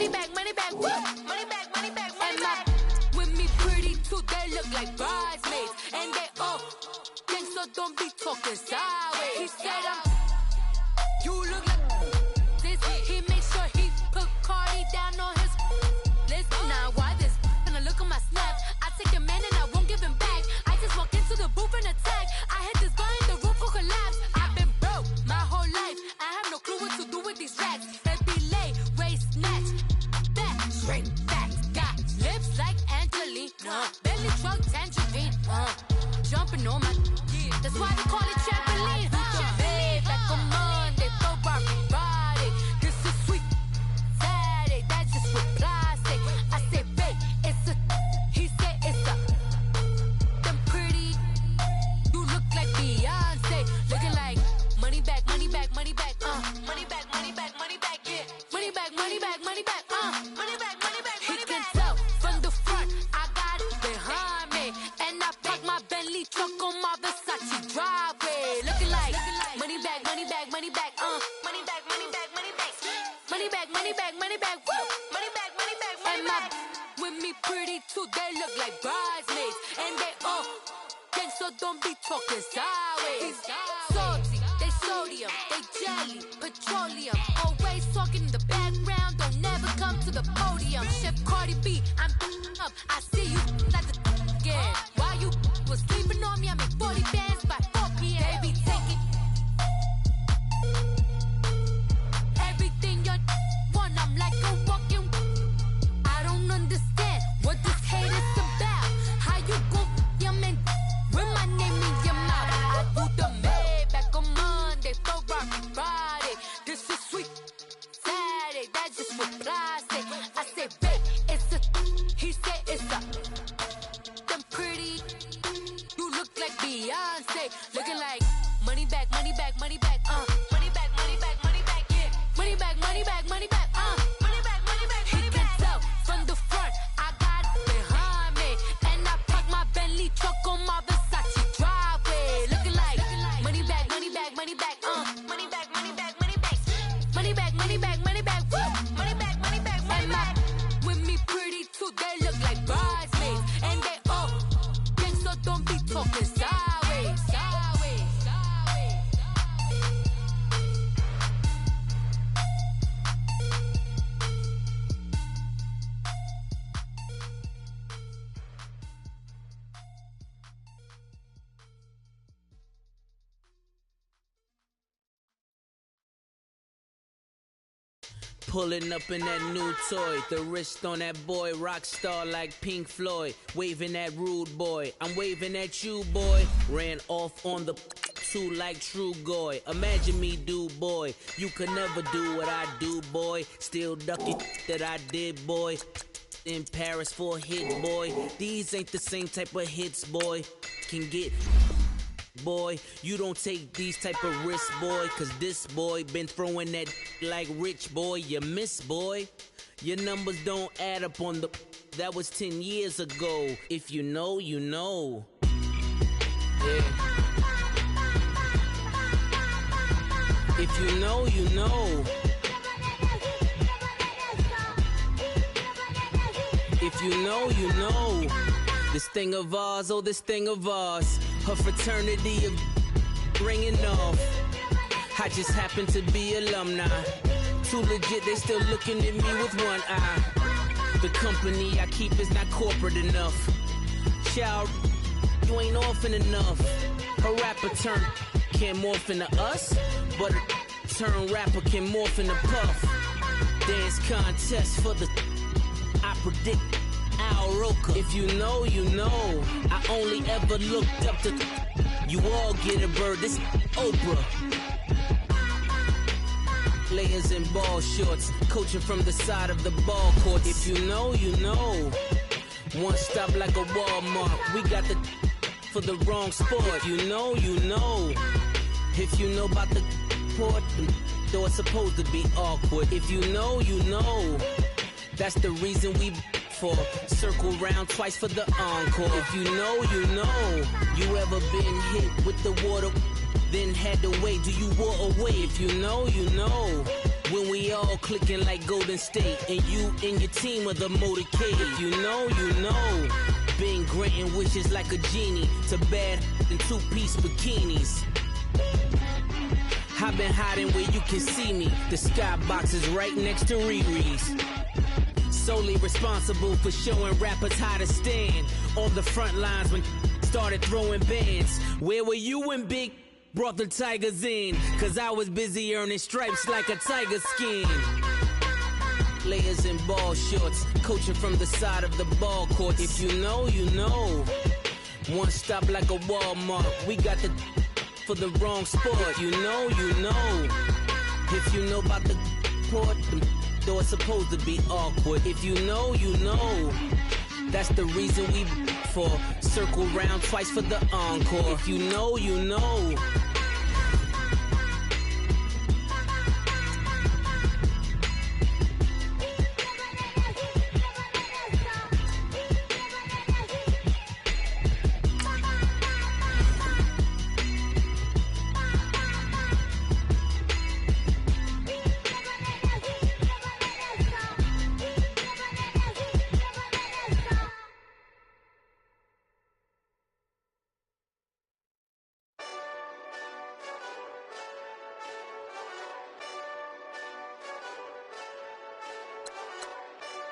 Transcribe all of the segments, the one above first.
money back, woo. Money back, money back, money back. With me pretty too, they look like bridesmaids. And they all think so, don't be talking sideways. He said you look like this. He made sure he put Cardi down on his list. Now why this? Gonna look at my snap. I take your man and I won't give him back. I just walked into the booth and attack. I hit this guy in the roof will collapse. I've been broke my whole life. I have no clue what to do with these racks. Heavy lay, waist snatch, back, straight back. Got lips like Angelina, belly truck tangerine. Jumping on my, that's why they call it trampoline. Babe, back on Monday, throw Friday. This is sweet Saturday, that's just with plastic. I say, babe, it's a, he said it's a. Them pretty, you look like Beyonce, looking like money back, money back, money back, money back, money back, money back, yeah, money back, money back, money back, money back, money back. He can tell from the front, I got it behind me, and I park my Bentley truck on my Versace driveway, looking like money back, money back, money back, money back, money back, money back, money back, money back, money back, woo, money back, money back, money back. With me pretty too, they look like bridesmaids, and they all think so, don't be talking sideways. Salty, they sodium, they jelly, petroleum, always talking in the background, don't never come to the podium. Chef Cardi B, I'm up, I see you like the again. While you was sleeping on me, I make 40 bands by 4 p.m. They be taking everything you want, I'm like a walking. I don't understand what this hate is about. How you gon' your man with my name in your mouth? I do the Maybach on Monday, throw Friday. This is sweet Saturday, that's just with plastic. I say, babe, it's a, he said it's a. Them pretty, you look like Beyonce, looking like money back, money back, money back, money back, money back, money back, yeah, money back, money back, money back, money back, money back, money back. He can tell from the front, I got it behind me, and I park my Bentley truck on my Versace driveway, looking like money back, money back, money back, money back, money back, money back, money back, money back, money back, woo, money back, money back, money back. With me pretty too, they look like bridesmaids, and they all think so, don't be talking sideways, sideways, sideways. Pulling up in that new toy, the wrist on that boy, rock star like Pink Floyd, waving at rude boy, I'm waving at you boy, ran off on the too like True Goy, imagine me do boy, you could never do what I do boy, still ducky that I did boy, in Paris for a hit boy, these ain't the same type of hits boy, can get boy, you don't take these type of risks, boy, cause this boy been throwing that like rich boy, you miss, boy. Your numbers don't add up on the, that was 10 years ago. If you know, you know. Yeah. If you know, you know. If you know, you know. This thing of ours, oh, this thing of ours. Her fraternity of ringing off. I just happen to be alumni. Too legit, they still looking at me with one eye. The company I keep is not corporate enough. Child, you ain't orphan enough. A rapper turn can't morph into us, but a turn rapper can morph into Puff. Dance contest for the, I predict Al Roker. If you know, you know. I only ever looked up to, you all get a bird, this Oprah. Players in ball shorts, coaching from the side of the ball court. If you know, you know. One stop like a Walmart. We got the for the wrong sport. If you know, you know. If you know about the port, though it's supposed to be awkward. If you know, you know. That's the reason we for circle round twice for the encore. If you know, you know. You ever been hit with the water, then had to wait? Do you walk away? If you know, you know. When we all all clicking like Golden State, and you and your team are the motorcade. If you know, you know. Been granting wishes like a genie to bad in two-piece bikinis. I've been hiding where you can see me. The skybox is right next to Riri's. Solely responsible for showing rappers how to stand on the front lines when started throwing bands. Where were you when Big brought the Tigers in? Cause I was busy earning stripes like a tiger skin. Layers and ball shorts, coaching from the side of the ball court. If you know, you know. One stop like a Walmart. We got the for the wrong sport. You know, you know. If you know about the port, the door's supposed to be awkward. If you know, you know. That's the reason we for circle round twice for the encore. If you know, you know.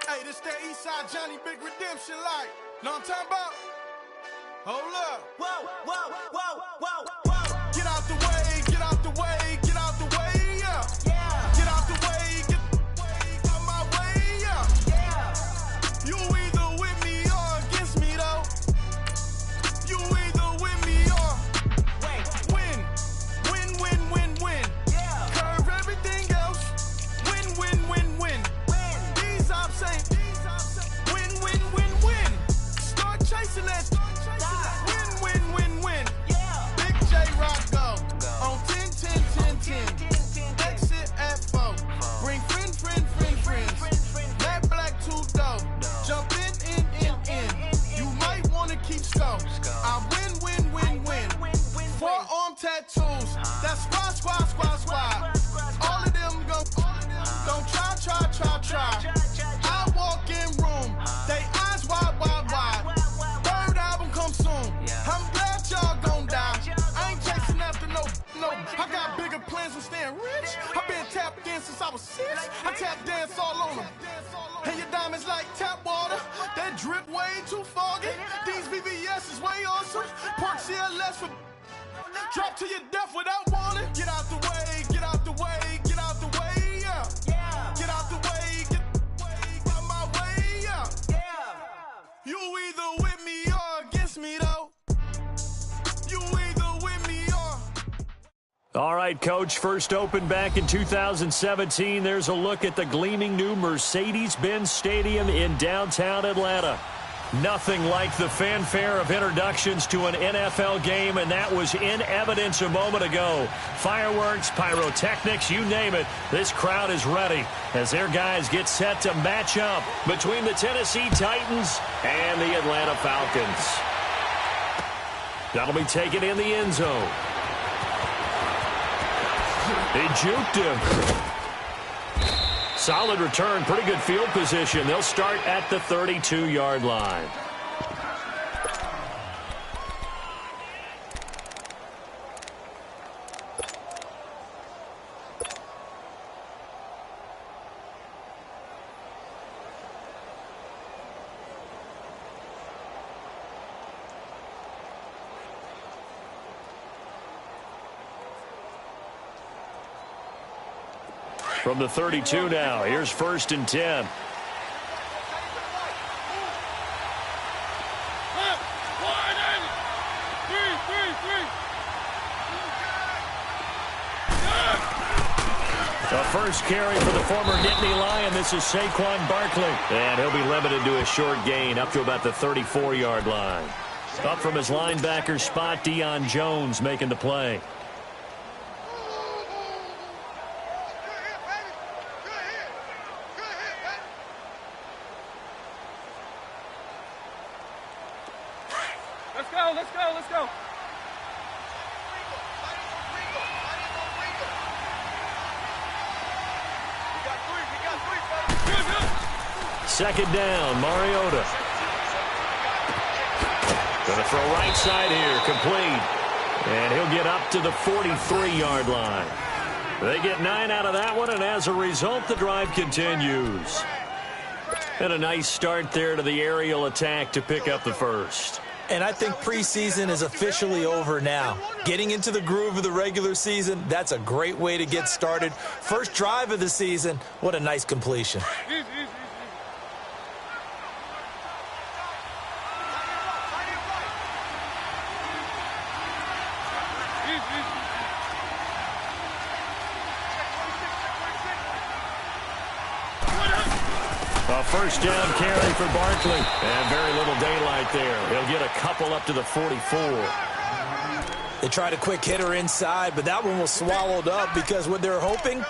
Hey, this that Eastside Johnny Big Redemption like. Know what I'm talking about? Hold up. Whoa, whoa, whoa, whoa, whoa. Get out the way, get out the way, get out the way, yeah. Yeah. Get out the way, get out my way, yeah. Yeah. You either with me or against me, though. You either with me or win. Win, win, win, win. Yeah. Curve everything else. Win, win, win, win. These I'm saying. Win, win, win, win. Start chasing that. Win, win, win, win. Yeah. Big J Rock go. On 10, 10, 10, 10. Exit at 4. Bring friends. Matt Black 2 dough. Jump in. You might wanna keep score. I win. Forearm tattoos. That's squad. All of them go. Don't try. I walk in room. They eyes wide. Third album come soon. I'm glad y'all gon' die. I ain't chasing after no. I got bigger plans than staying rich. I been tapped in since I was 6. I tap dance all on them. And your diamonds like tap water. That drip way too foggy. These VVS is way awesome. Park CLS for drop to your death without warning. Get out the way, get out the way, get out the way, yeah. Get out the way, get out my way, yeah. You either with me or against me, though. You either with me or... All right, Coach, first opened back in 2017. There's a look at the gleaming new Mercedes-Benz Stadium in downtown Atlanta. Nothing like the fanfare of introductions to an NFL game, and that was in evidence a moment ago. Fireworks, pyrotechnics, you name it. This crowd is ready as their guys get set to match up between the Tennessee Titans and the Atlanta Falcons. That'll be taken in the end zone. They juked him. Solid return, pretty good field position. They'll start at the 32-yard line. From the 32 now, here's 1st and 10. The first carry for the former Nittany Lion. This is Saquon Barkley. And he'll be limited to a short gain up to about the 34-yard line. Up from his linebacker spot, Deion Jones making the play. Let's go. We got 3 Second down, Mariota. Going to throw right side here, complete. And he'll get up to the 43-yard line. They get 9 out of that one, and as a result, the drive continues. And a nice start there to the aerial attack to pick up the first. And I think preseason is officially over now. Getting into the groove of the regular season, that's a great way to get started. First drive of the season, what a nice completion. First down carry for Barkley. And very little daylight there. He'll get a couple up to the 44. They tried a quick hitter inside, but that one was swallowed up because what they're hoping,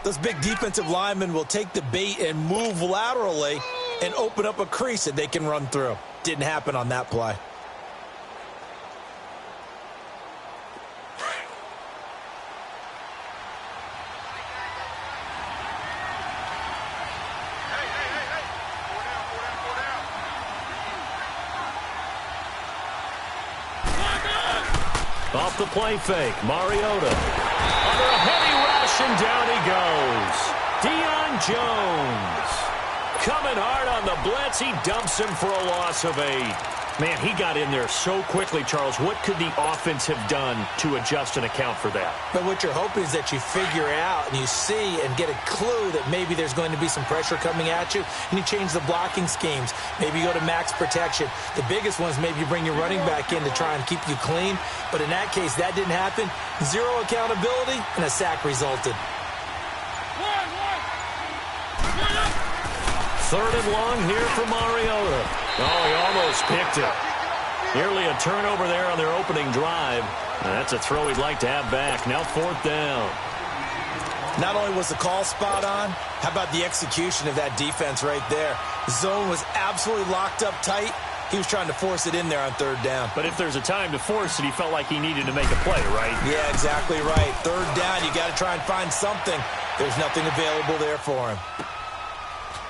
those big defensive linemen will take the bait and move laterally and open up a crease that they can run through. Didn't happen on that play. Off the play fake, Mariota. Under a heavy rush, and down he goes. Deion Jones. Coming hard on the blitz. He dumps him for a loss of 8. Man, he got in there so quickly, Charles. What could the offense have done to adjust and account for that? But what you're hoping is that you figure out and you see and get a clue that maybe there's going to be some pressure coming at you, and you change the blocking schemes. Maybe you go to max protection. The biggest one is maybe you bring your running back in to try and keep you clean. But in that case, that didn't happen. Zero accountability, and a sack resulted. Third and long here for Mariota. Oh, he almost picked it. Nearly a turnover there on their opening drive. That's a throw he'd like to have back. Now fourth down. Not only was the call spot on, how about the execution of that defense right there? The zone was absolutely locked up tight. He was trying to force it in there on third down. But if there's a time to force it, he felt like he needed to make a play, right? Yeah, exactly right. Third down, you got to try and find something. There's nothing available there for him.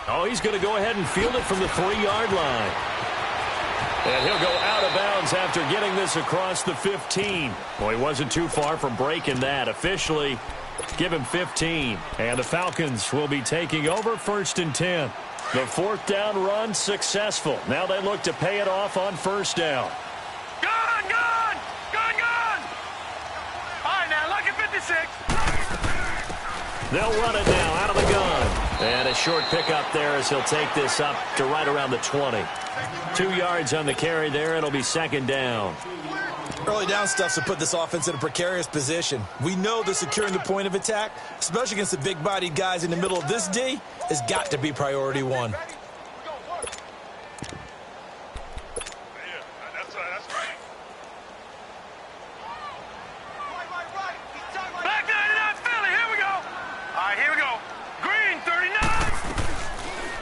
Oh, he's going to go ahead and field it from the 3-yard line. And he'll go out of bounds after getting this across the 15. Well, he wasn't too far from breaking that. Officially, give him 15. And the Falcons will be taking over 1st and 10. The fourth down run successful. Now they look to pay it off on first down. Gun! Gun! Gun! Gun! All right, now look at 56. They'll run it now out of the gun. And a short pickup there as he'll take this up to right around the 20. 2 yards on the carry there. It'll be second down. Early down stuff to put this offense in a precarious position. We know that securing the point of attack, especially against the big-bodied guys in the middle of this D, has got to be priority one.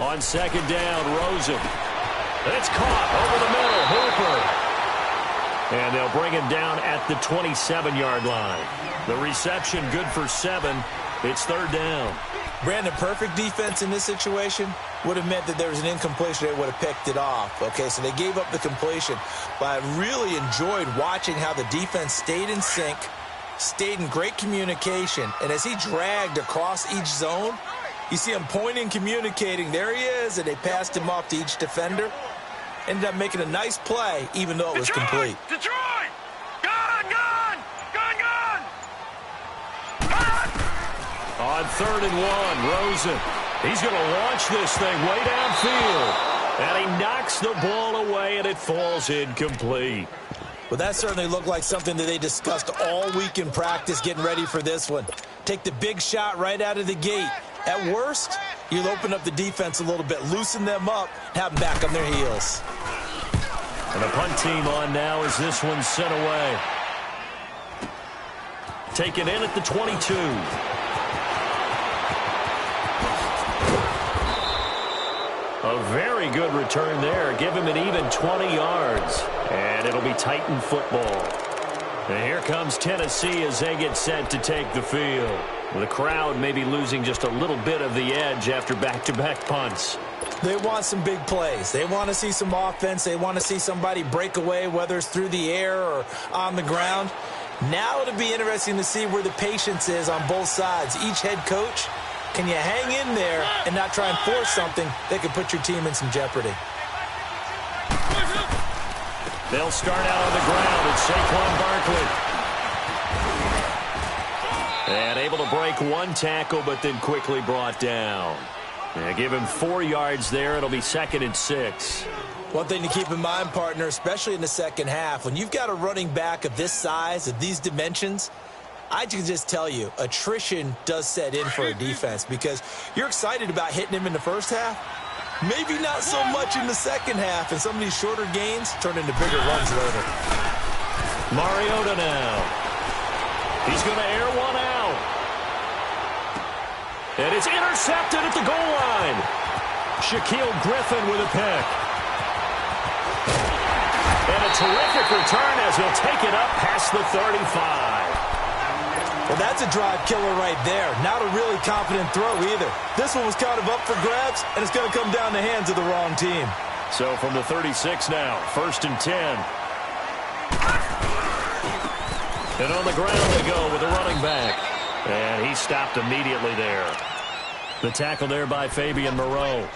On second down, Rosen. It's caught over the middle, Hooper. And they'll bring him down at the 27-yard line. The reception good for 7. It's third down. Brandon, perfect defense in this situation would have meant that there was an incompletion. They would have picked it off. Okay, so they gave up the completion. But I really enjoyed watching how the defense stayed in sync, stayed in great communication. And as he dragged across each zone, you see him pointing, communicating. There he is, and they passed him off to each defender. Ended up making a nice play, even though it was complete. Detroit! Gun! Gun! Gun! Gun! Gun! On 3rd and 1, Rosen. He's going to launch this thing way downfield. And he knocks the ball away, and it falls incomplete. Well, that certainly looked like something that they discussed all week in practice getting ready for this one. Take the big shot right out of the gate. At worst, you'll open up the defense a little bit, loosen them up, have them back on their heels. And the punt team on now as this one's sent away. Taken in at the 22. A very good return there. Give him an even 20 yards. And it'll be Titan football. And here comes Tennessee as they get set to take the field. The crowd may be losing just a little bit of the edge after back-to-back punts. They want some big plays. They want to see some offense. They want to see somebody break away, whether it's through the air or on the ground. Now it'll be interesting to see where the patience is on both sides. Each head coach, can you hang in there and not try and force something that could put your team in some jeopardy? They'll start out on the ground. It's Saquon Barkley. And able to break one tackle, but then quickly brought down. Yeah, give him 4 yards there. It'll be 2nd and 6. One thing to keep in mind, partner, especially in the second half, when you've got a running back of this size, of these dimensions, I can just tell you, attrition does set in for a defense because you're excited about hitting him in the first half. Maybe not so much in the second half, and some of these shorter gains turn into bigger runs later. Mariota now. He's going to air one out. And it's intercepted at the goal line. Shaquille Griffin with a pick. And a terrific return as he'll take it up past the 35. Well, that's a drive killer right there. Not a really confident throw either. This one was kind of up for grabs, and it's going to come down the hands of the wrong team. So from the 36 now, 1st and 10. And on the ground they go with the running back. And he stopped immediately there. The tackle there by Fabian Moreau.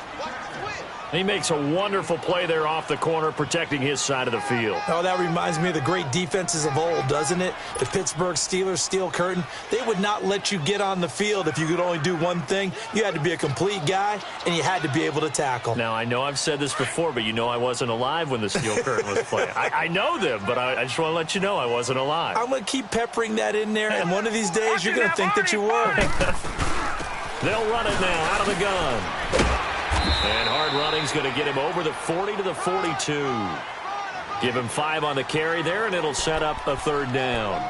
He makes a wonderful play there off the corner, protecting his side of the field. Oh, that reminds me of the great defenses of old, doesn't it? The Pittsburgh Steelers steel curtain. They would not let you get on the field if you could only do one thing. You had to be a complete guy, and you had to be able to tackle. Now, I know I've said this before, but you know I wasn't alive when the steel curtain was playing. I know them, but I just want to let you know I wasn't alive. I'm going to keep peppering that in there, and one of these days you're going to think that you were. They'll run it now out of the gun. And hard running's going to get him over the 40 to the 42. Give him 5 on the carry there, and it'll set up a 3rd down.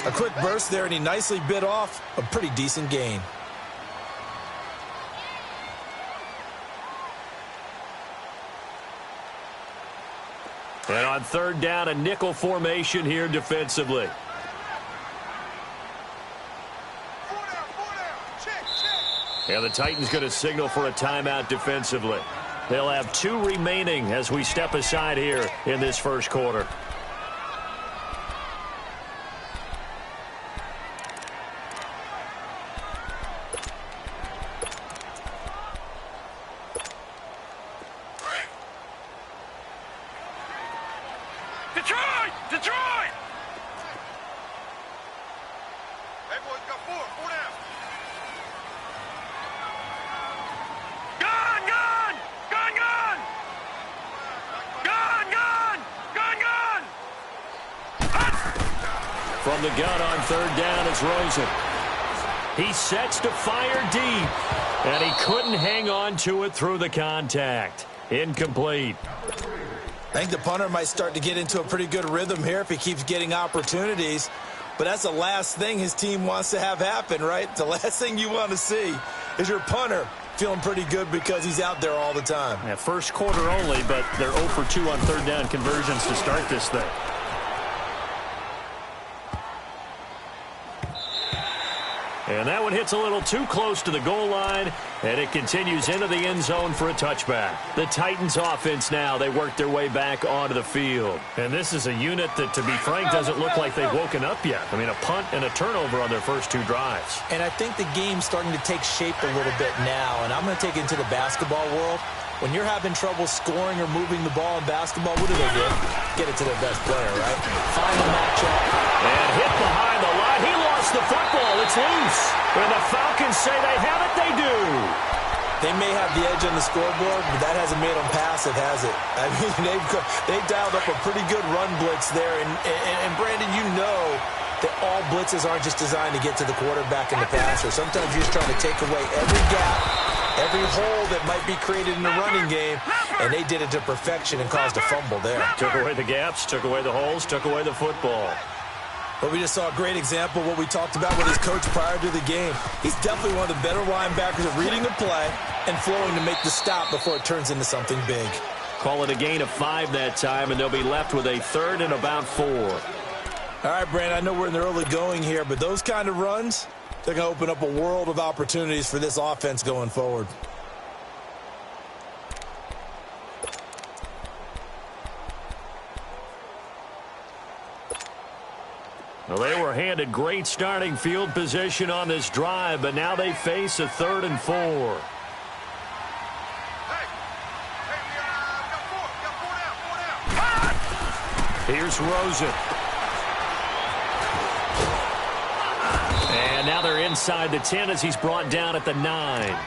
A quick burst there, and he nicely bit off a pretty decent gain. And on 3rd down, a nickel formation here defensively. And the Titans going to signal for a timeout defensively. They'll have 2 remaining as we step aside here in this first quarter. Detroit! Detroit! Hey, boys, got 4 down. From the gun on 3rd down, it's Rosen. He sets to fire deep, and he couldn't hang on to it through the contact. Incomplete. I think the punter might start to get into a pretty good rhythm here if he keeps getting opportunities. But that's the last thing his team wants to have happen, right? The last thing you want to see is your punter feeling pretty good because he's out there all the time. Yeah, first quarter only, but they're 0 for 2 on 3rd down conversions to start this thing. And that one hits a little too close to the goal line, and it continues into the end zone for a touchback. The Titans offense now, they work their way back onto the field. And this is a unit that, to be frank, doesn't look like they've woken up yet. I mean, a punt and a turnover on their first 2 drives. And I think the game's starting to take shape a little bit now, and I'm going to take it into the basketball world. When you're having trouble scoring or moving the ball in basketball, what do? Get it to their best player, right? Find the matchup. And hit behind the line. He lost the football. It's loose. When the Falcons say they have it, they do. They may have the edge on the scoreboard, but that hasn't made them passive, has it? I mean, they've dialed up a pretty good run blitz there. And Brandon, you know that all blitzes aren't just designed to get to the quarterback and the passer. Sometimes you're just trying to take away every gap, every hole that might be created in the running game, and they did it to perfection and caused a fumble there. Took away the gaps, took away the holes, took away the football. But we just saw a great example of what we talked about with his coach prior to the game. He's definitely one of the better linebackers at reading the play and flowing to make the stop before it turns into something big. Call it a gain of 5 that time, and they'll be left with a 3rd and about 4. All right, Brandon, I know we're in the early going here, but those kind of runs, they're going to open up a world of opportunities for this offense going forward. Well, they were handed great starting field position on this drive, but now they face a 3rd and 4. Here's Rosen. And now they're inside the 10 as he's brought down at the 9.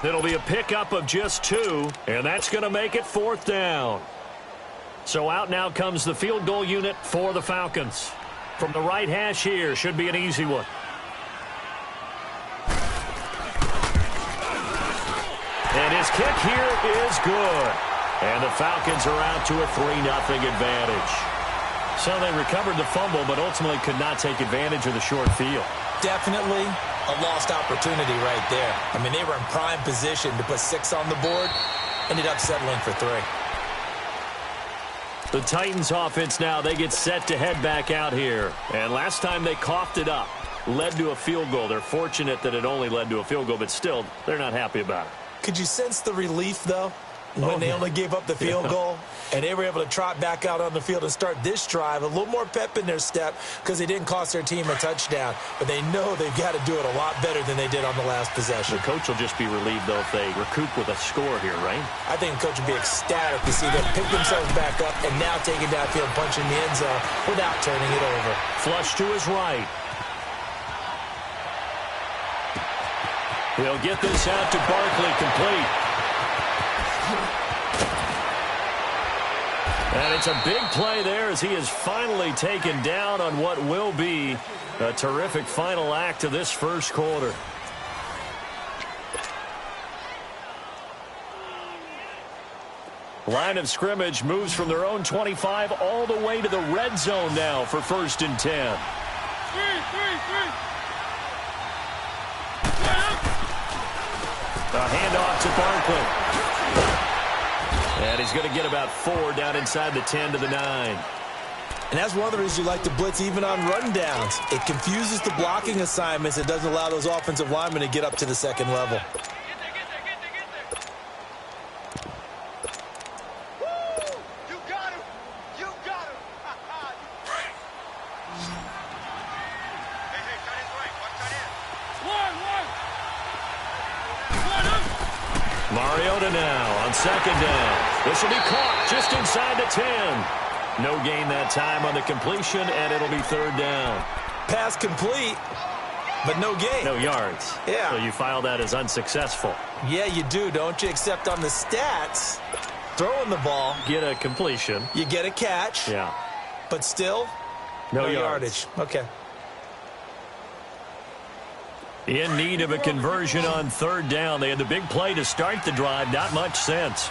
It'll be a pickup of just 2, and that's going to make it 4th down. So out now comes the field goal unit for the Falcons. From the right hash here, should be an easy one. And his kick here is good. And the Falcons are out to a 3-0 advantage. So they recovered the fumble, but ultimately could not take advantage of the short field. Definitely a lost opportunity right there. I mean, they were in prime position to put 6 on the board. Ended up settling for 3. The Titans offense now, they get set to head back out here. And last time they coughed it up, led to a field goal. They're fortunate that it only led to a field goal, but still, they're not happy about it. Could you sense the relief, though, when they only gave up the field goal? And they were able to trot back out on the field and start this drive. A little more pep in their step because they didn't cost their team a touchdown. But they know they've got to do it a lot better than they did on the last possession. The coach will just be relieved, though, if they recoup with a score here, right? I think the coach will be ecstatic to see them pick themselves back up and now take it downfield, punching the end zone without turning it over. Flush to his right. He'll get this out to Barkley, complete. And it's a big play there as he is finally taken down on what will be a terrific final act of this first quarter. Line of scrimmage moves from their own 25 all the way to the red zone now for 1st and 10. A handoff to Barkley. And he's going to get about 4 down inside the 10 to the 9. And that's one of the reasons you like to blitz even on rundowns. It confuses the blocking assignments. It doesn't allow those offensive linemen to get up to the second level. Mariota now on 2nd down. This will be caught just inside the 10. No gain that time on the completion, and it'll be 3rd down. Pass complete, but no gain. No yards. Yeah. So you file that as unsuccessful. Yeah, you do, don't you? Except on the stats, throwing the ball. Get a completion. You get a catch. Yeah. But still, no yardage. Okay. In need of a conversion on 3rd down. They had the big play to start the drive. Not much sense.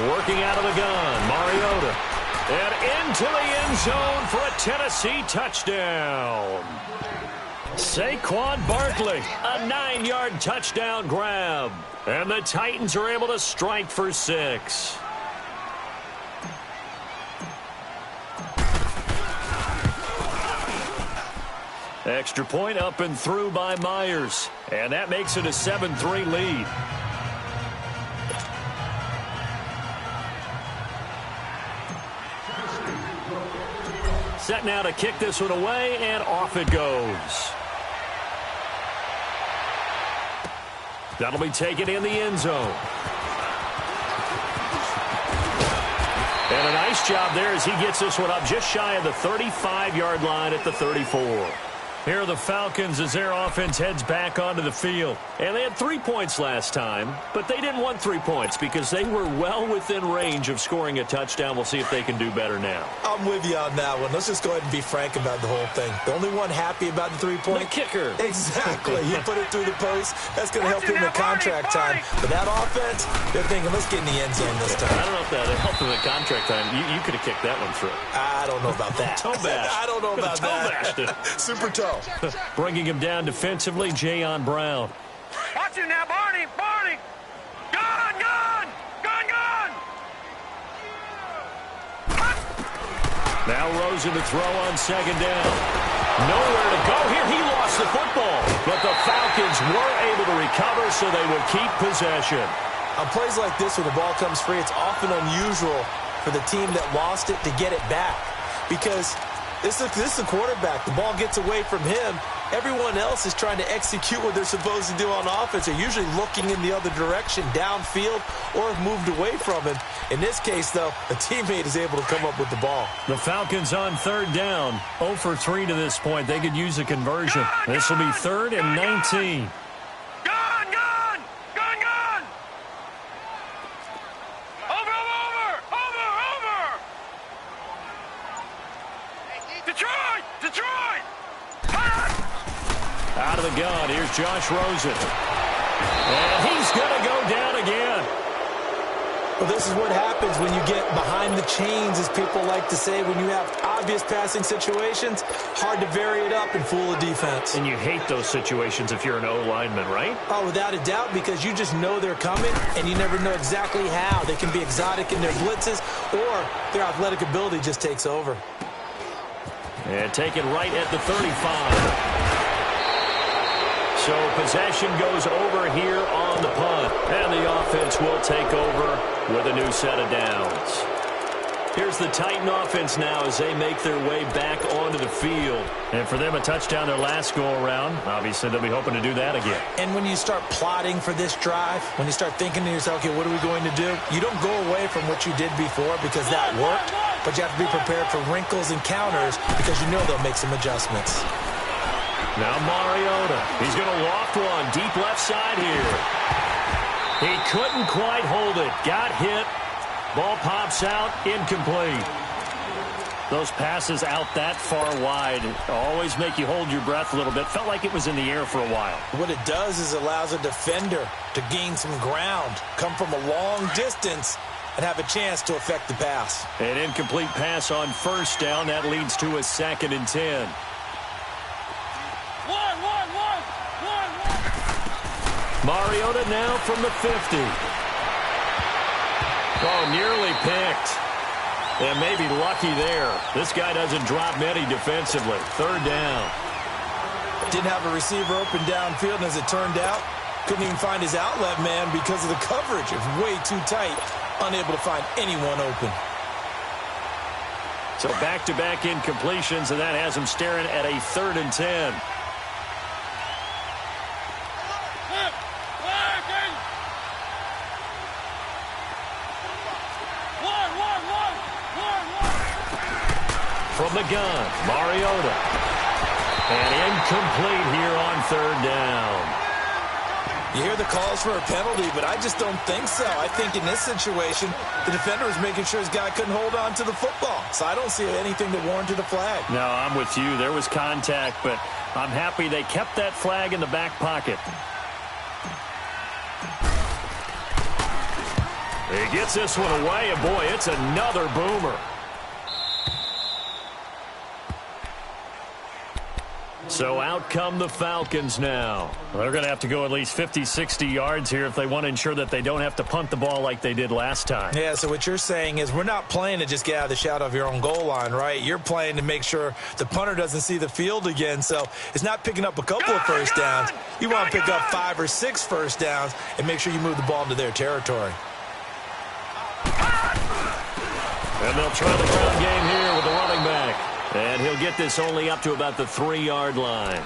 Working out of the gun, Mariota. And into the end zone for a Tennessee touchdown. Saquon Barkley, a 9-yard touchdown grab. And the Titans are able to strike for 6. Extra point up and through by Myers. And that makes it a 7-3 lead. Set now to kick this one away, and off it goes. That'll be taken in the end zone. And a nice job there as he gets this one up just shy of the 35-yard line at the 34. Here are the Falcons as their offense heads back onto the field. And they had 3 points last time, but they didn't want 3 points because they were well within range of scoring a touchdown. We'll see if they can do better now. I'm with you on that one. Let's just go ahead and be frank about the whole thing. The only one happy about the 3-point? The kicker. Exactly. You put it through the post. That's going to help him in contract time. But that offense, they're thinking, let's get in the end zone this time. I don't know if that helped him in contract time. You could have kicked that one through. I don't know about that. Toe bash. I don't know about that. Super toe. Bringing him down defensively, Jayon Brown. Watch him now, Barney! Barney! Gone! Gone! Gone! Gone! Now Rosen to throw on 2nd down. Nowhere to go here. He lost the football. But the Falcons were able to recover, so they will keep possession. On plays like this where the ball comes free, it's often unusual for the team that lost it to get it back. Because this is the quarterback. The ball gets away from him. Everyone else is trying to execute what they're supposed to do on offense. They're usually looking in the other direction, downfield, or have moved away from him. In this case, though, a teammate is able to come up with the ball. The Falcons on third down. 0 for 3 to this point. They could use a conversion. This will be 3rd and 19. Out of the gun, here's Josh Rosen. And he's going to go down again. Well, this is what happens when you get behind the chains, as people like to say. When you have obvious passing situations, hard to vary it up and fool a defense. And you hate those situations if you're an O-lineman, right? Oh, without a doubt, because you just know they're coming, and you never know exactly how. They can be exotic in their blitzes, or their athletic ability just takes over. And taken right at the 35. So possession goes over here on the punt. And the offense will take over with a new set of downs. Here's the Titan offense now as they make their way back onto the field. And for them, a touchdown their last go-around. Obviously, they'll be hoping to do that again. And when you start plotting for this drive, when you start thinking to yourself, okay, what are we going to do? You don't go away from what you did before because that worked, but you have to be prepared for wrinkles and counters because you know they'll make some adjustments. Now Mariota. He's going to loft one deep left side here. He couldn't quite hold it. Got hit. Ball pops out. Incomplete. Those passes out that far wide always make you hold your breath a little bit. Felt like it was in the air for a while. What it does is allows a defender to gain some ground, come from a long distance, and have a chance to affect the pass. An incomplete pass on first down. That leads to a 2nd and 10. Mariota now from the 50. Oh, nearly picked. And maybe lucky there. This guy doesn't drop many defensively. 3rd down. Didn't have a receiver open downfield, and as it turned out, couldn't even find his outlet man because of the coverage. It was way too tight. Unable to find anyone open. So back-to-back incompletions, and that has him staring at a 3rd and 10. From the gun, Mariota. And incomplete here on 3rd down. You hear the calls for a penalty, but I just don't think so. I think in this situation, the defender was making sure his guy couldn't hold on to the football. So I don't see anything that warranted a flag. No, I'm with you. There was contact, but I'm happy they kept that flag in the back pocket. He gets this one away, and boy, it's another boomer. So out come the Falcons now. They're going to have to go at least 50, 60 yards here if they want to ensure that they don't have to punt the ball like they did last time. Yeah, so what you're saying is we're not playing to just get out of the shadow of your own goal line, right? You're playing to make sure the punter doesn't see the field again. So it's not picking up a couple of first downs. You want to pick up 5 or 6 first downs and make sure you move the ball into their territory. And they'll try the ground game here with the running back. And he'll get this only up to about the 3-yard line.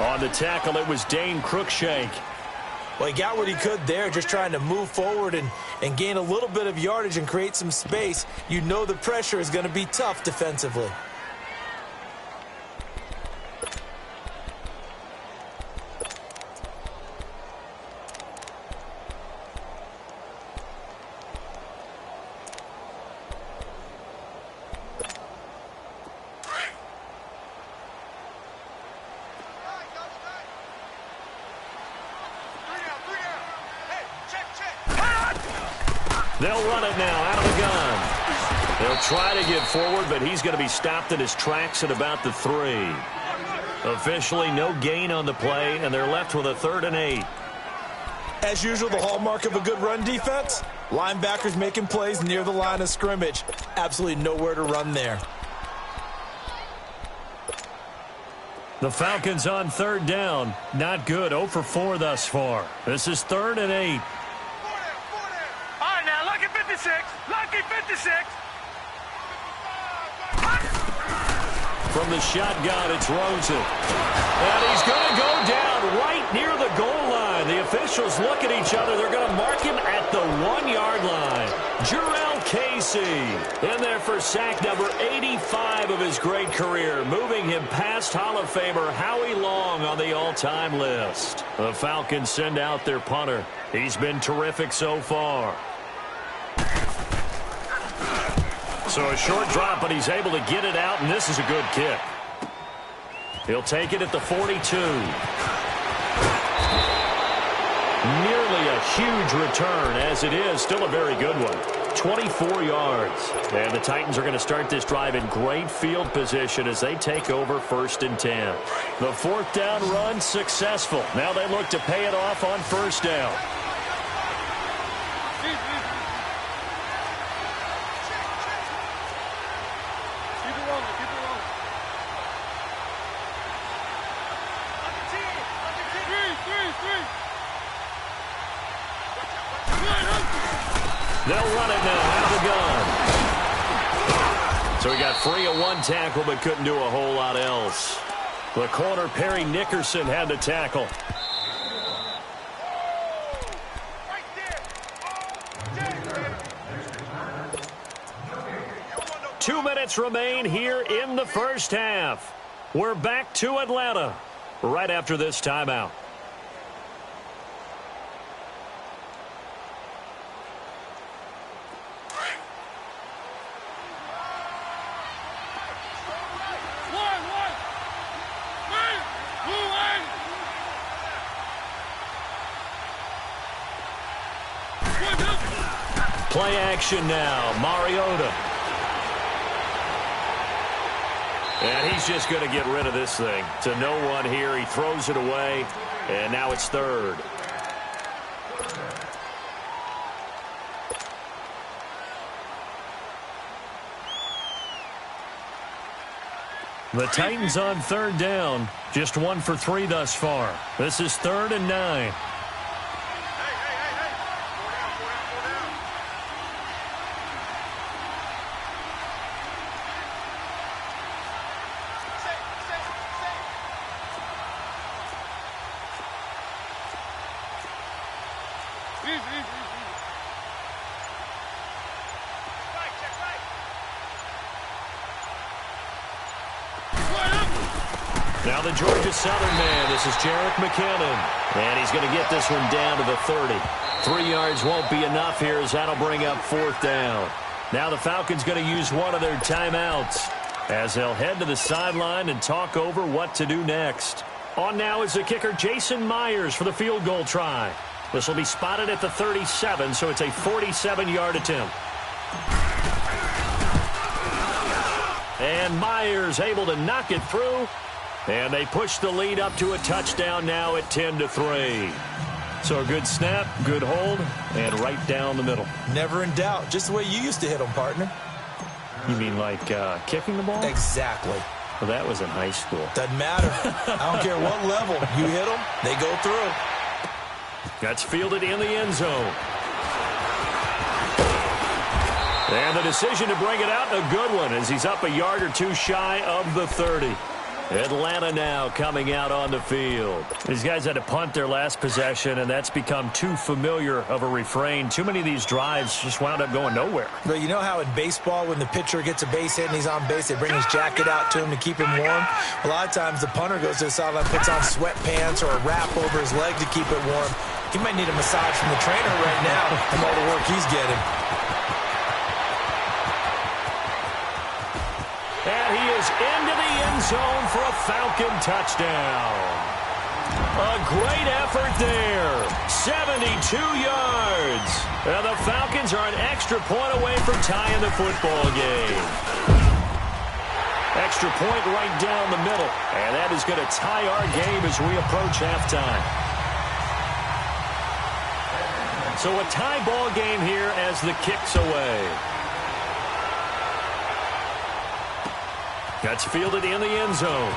On the tackle, it was Dane Cruikshank. Well, he got what he could there, just trying to move forward and gain a little bit of yardage and create some space. You know the pressure is going to be tough defensively. They'll run it now out of the gun. They'll try to get forward, but he's going to be stopped in his tracks at about the 3. Officially, no gain on the play, and they're left with a 3rd and 8. As usual, the hallmark of a good run defense, linebackers making plays near the line of scrimmage. Absolutely nowhere to run there. The Falcons on third down. Not good. 0 for 4 thus far. This is 3rd and 8. All right, now, lucky 56. Lucky 56. From the shotgun, it's Rosen. And he's going to go down right near the goal line. The officials look at each other. They're going to mark him at the 1-yard line. Jarrell Casey in there for sack number 85 of his great career, moving him past Hall of Famer Howie Long on the all-time list. The Falcons send out their punter. He's been terrific so far. So a short drop, but he's able to get it out, and this is a good kick. He'll take it at the 42. Nearly a huge return, as it is. Still a very good one. 24 yards. And the Titans are going to start this drive in great field position as they take over 1st and 10. The 4th down run successful. Now they look to pay it off on 1st down. They'll run it now out of the gun. So he got free of 1 tackle but couldn't do a whole lot else. The corner, Perry Nickerson, had the tackle. Two minutes remain here in the first half. We're back to Atlanta right after this timeout. Play action now, Mariota. And he's just going to get rid of this thing. To no one here, he throws it away, and now it's 3rd. The Titans on 3rd down, just 1 for 3 thus far. This is 3rd and 9. Now the Georgia Southern man, this is Jerick McKinnon. And he's going to get this one down to the 30. 3 yards won't be enough here as that'll bring up 4th down. Now the Falcons going to use one of their timeouts as they'll head to the sideline and talk over what to do next. On now is the kicker Jason Myers for the field goal try. This will be spotted at the 37, so it's a 47-yard attempt. And Myers able to knock it through. And they push the lead up to a touchdown now at 10-3. So a good snap, good hold, and right down the middle. Never in doubt. Just the way you used to hit them, partner. You mean like kicking the ball? Exactly. Well, that was in high school. Doesn't matter. I don't care what level. You hit them, they go through. That's fielded in the end zone. And the decision to bring it out, a good one, as he's up a yard or two shy of the 30. Atlanta now coming out on the field. These guys had to punt their last possession, and that's become too familiar of a refrain. Too many of these drives just wound up going nowhere. But you know how in baseball, when the pitcher gets a base hit and he's on base, they bring his jacket out to him to keep him warm? A lot of times the punter goes to the sideline, puts on sweatpants or a wrap over his leg to keep it warm. He might need a massage from the trainer right now from all the work he's getting. And he is into the end zone for a Falcon touchdown. A great effort there. 72 yards. And the Falcons are an extra point away from tying the football game. Extra point right down the middle. And that is going to tie our game as we approach halftime. So a tie ball game here as the kick's away. That's fielded in the end zone.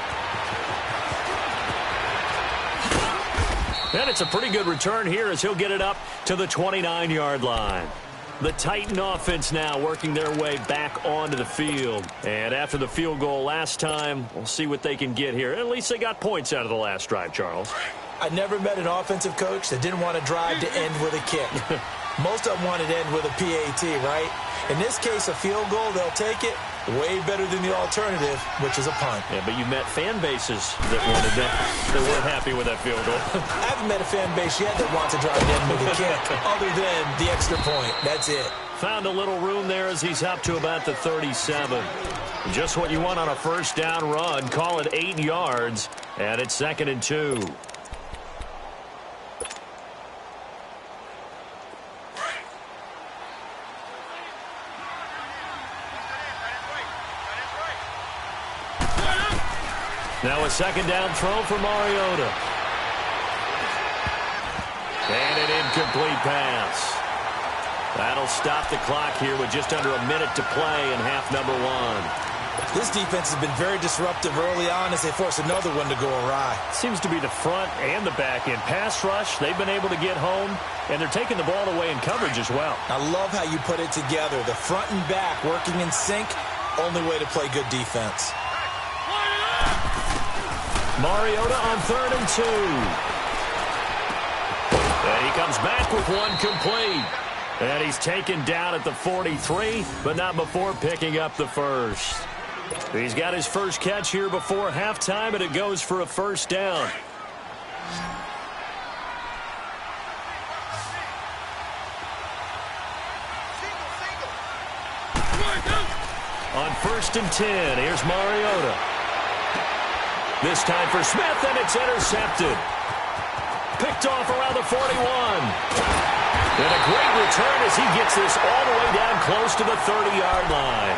And it's a pretty good return here as he'll get it up to the 29-yard line. The Titan offense now working their way back onto the field. And after the field goal last time, we'll see what they can get here. At least they got points out of the last drive, Charles. I never met an offensive coach that didn't want to drive to end with a kick. Most of them wanted to end with a PAT, right? In this case, a field goal, they'll take it. Way better than the alternative, which is a punt. Yeah, but you met fan bases that wanted that. They weren't happy with that field goal. I haven't met a fan base yet that wants to drive to end with a kick, other than the extra point. That's it. Found a little room there as he's up to about the 37. Just what you want on a first down run. Call it 8 yards, and it's 2nd and 2. Now a 2nd down throw for Mariota. And an incomplete pass. That'll stop the clock here with just under a minute to play in half number 1. This defense has been very disruptive early on as they force another one to go awry. Seems to be the front and the back end. Pass rush, they've been able to get home, and they're taking the ball away in coverage as well. I love how you put it together. The front and back working in sync, only way to play good defense. Mariota on 3rd and 2. And he comes back with one complete. And he's taken down at the 43, but not before picking up the first. He's got his first catch here before halftime, and it goes for a first down. On 1st and 10, here's Mariota. This time for Smith, and it's intercepted. Picked off around the 41. And a great return as he gets this all the way down close to the 30-yard line.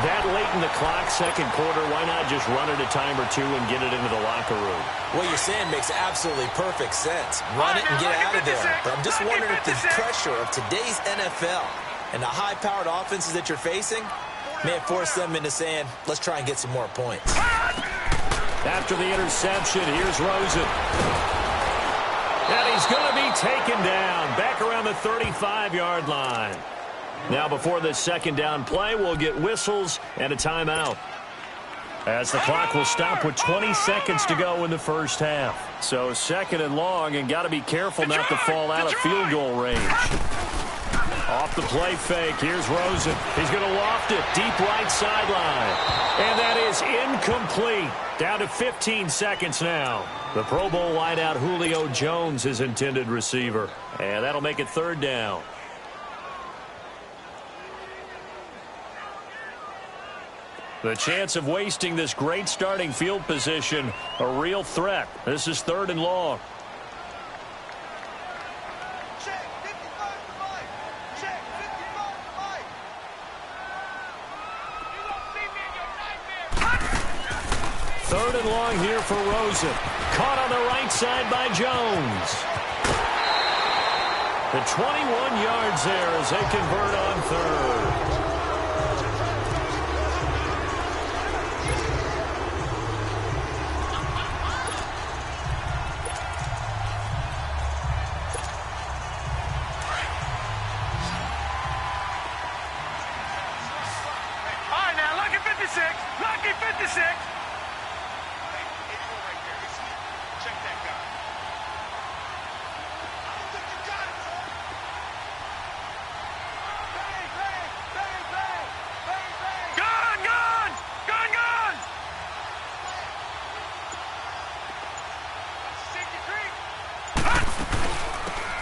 That late in the clock, second quarter, why not just run it a time or two and get it into the locker room? What you're saying makes absolutely perfect sense. Run it and get out of there. But I'm just wondering if the pressure of today's NFL and the high-powered offenses that you're facing may have forced them into saying, let's try and get some more points. After the interception, here's Rosen. And he's going to be taken down back around the 35-yard line. Now before this 2nd down play, we'll get whistles and a timeout, as the clock will stop with 20 seconds to go in the first half. So 2nd and long, and got to be careful not to fall out of field goal range. Off the play fake, here's Rosen. He's going to loft it deep right sideline. And that is incomplete. Down to 15 seconds now. The Pro Bowl wideout Julio Jones, his intended receiver. And that'll make it 3rd down. The chance of wasting this great starting field position, a real threat. This is 3rd and long. Third and long here for Rosen. Caught on the right side by Jones. The 21 yards there as they convert on 3rd. All right, now, lucky 56. Lucky 56.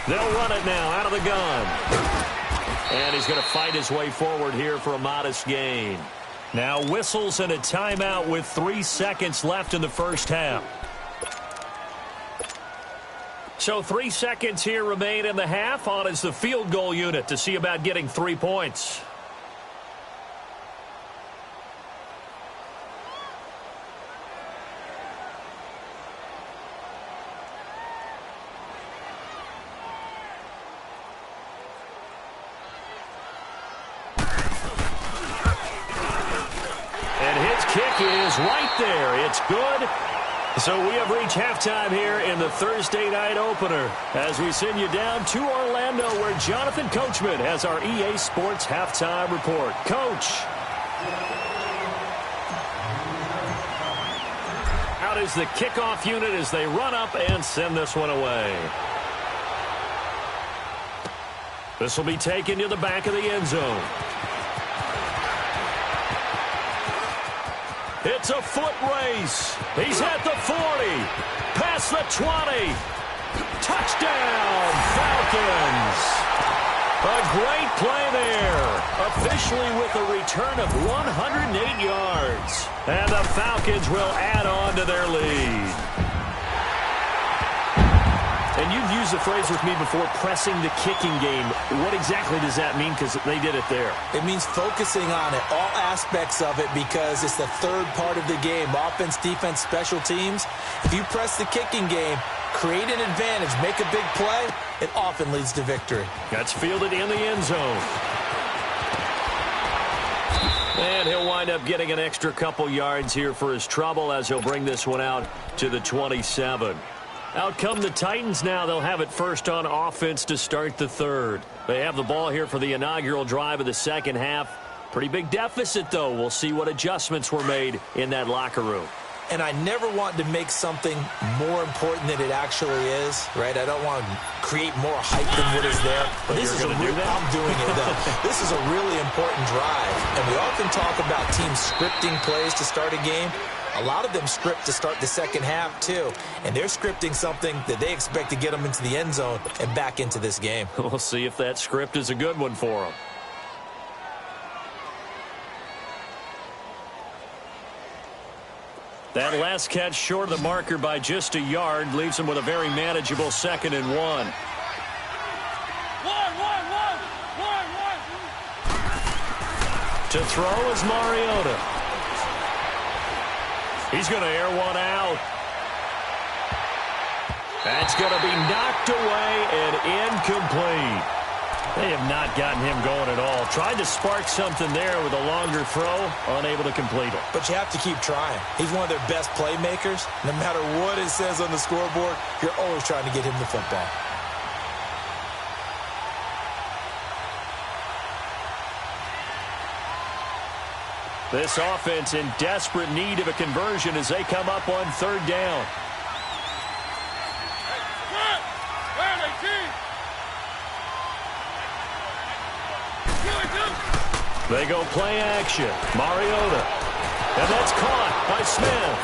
They'll run it now out of the gun. And he's going to fight his way forward here for a modest gain. Now whistles and a timeout with 3 seconds left in the first half. So 3 seconds here remain in the half. On is the field goal unit to see about getting 3 points. Is right there. It's good. So we have reached halftime here in the Thursday night opener as we send you down to Orlando where Jonathan Coachman has our EA Sports halftime report. Coach. Out is the kickoff unit as they run up and send this one away. This will be taken to the back of the end zone. It's a foot race. He's at the 40, past the 20. Touchdown, Falcons. A great play there. Officially with a return of 108 yards. And the Falcons will add on to their lead. And you've used the phrase with me before, pressing the kicking game. What exactly does that mean? Because they did it there. It means focusing on it, all aspects of it, because it's the third part of the game. Offense, defense, special teams. If you press the kicking game, create an advantage, make a big play, it often leads to victory. That's fielded in the end zone. And he'll wind up getting an extra couple yards here for his trouble as he'll bring this one out to the 27. Out come the Titans now. They'll have it first on offense to start the third. They have the ball here for the inaugural drive of the second half. Pretty big deficit, though. We'll see what adjustments were made in that locker room. And I never want to make something more important than it actually is, right? I don't want to create more hype than what is there. But this is I'm doing it, though. This is a really important drive. And we often talk about teams scripting plays to start a game. A lot of them script to start the second half, too. And they're scripting something that they expect to get them into the end zone and back into this game. We'll see if that script is a good one for them. That last catch short of the marker by just a yard leaves him with a very manageable 2nd and 1. To throw is Mariota. He's going to air one out. That's going to be knocked away and incomplete. They have not gotten him going at all. Tried to spark something there with a longer throw, unable to complete it. But you have to keep trying. He's one of their best playmakers. No matter what it says on the scoreboard, you're always trying to get him the football. This offense in desperate need of a conversion as they come up on 3rd down. They go play action. Mariota. And that's caught by Smith.